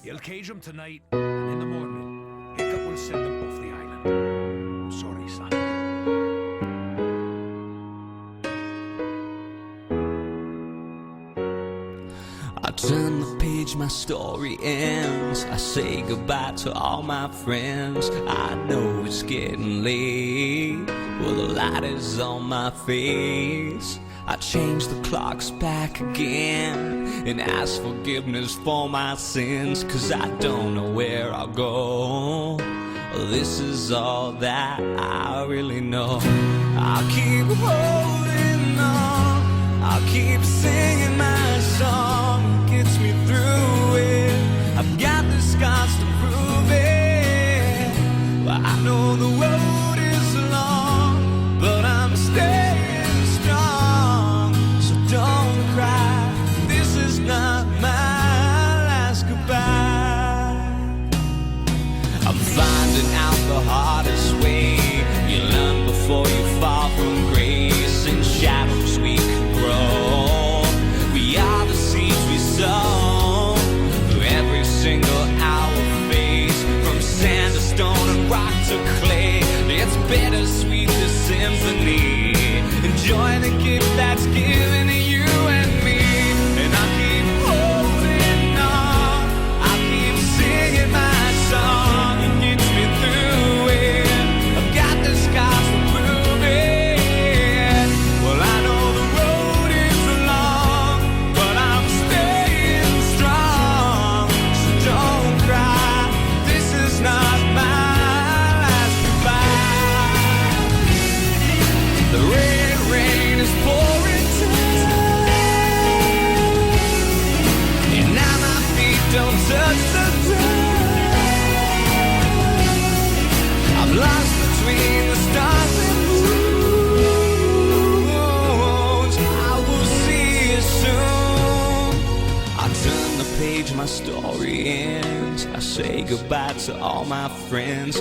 You'll cage them tonight, and in the morning, Hiccup will send them off the island. Sorry, son. I turn the page, my story ends. I say goodbye to all my friends. I know it's getting late. Well, the light is on my face. I change the clocks back again and ask forgiveness for my sins, 'cause I don't know where I'll go. This is all that I really know. I'll keep holding on, I'll keep singing my song. It gets me through it, I've got the scars to prove it. Well, I know the road is long, but I'm staying strong. So don't cry, this is not my last goodbye. I'm finding out the hardest way. You learn before you fall from grace. In shadows we can grow. We are the seeds we sow. Through every single hour phase, from sand to stone and rock to clay. It's bittersweet, this symphony. Enjoy the gift that's given to you and me. And I keep holding on, I keep singing my song. It gets me through it, I've got the scars to prove it. Well, I know the road is long, but I'm staying strong. So don't cry, this is not my last goodbye. The red rain is pouring down, and now my feet don't touch the ground. I'm lost between the stars and moons. I will see you soon. I turn the page, my story ends. I say goodbye to all my friends.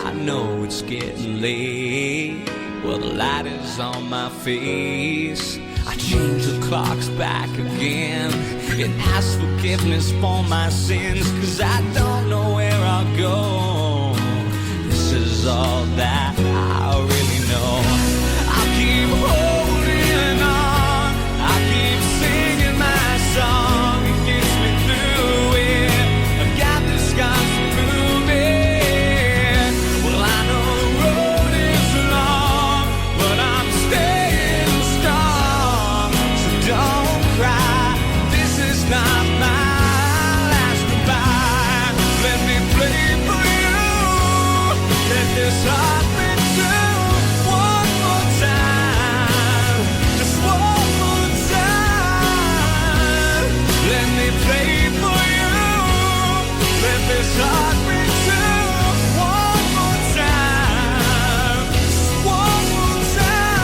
I know it's getting late. Well, the light is on my face. I change the clocks back again and ask forgiveness for my sins, 'cause I don't know where I'll go. This is all that I really know. I'll keep holding on, I'll keep singing my song. It gets me through it, I've got the scars to prove it. Well, I know the road is long, but I'm staying strong. So don't cry, this is not my last goodbye. Let me play for you, let this heart be true. One more time, just one more time. Let me play for you, let this heart be true. One more time, just one more time.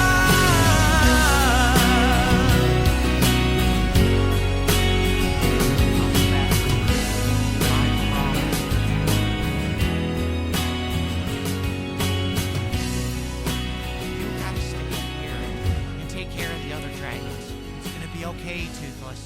You gotta stay here and take care of the other dragons. It's gonna be okay, Toothless.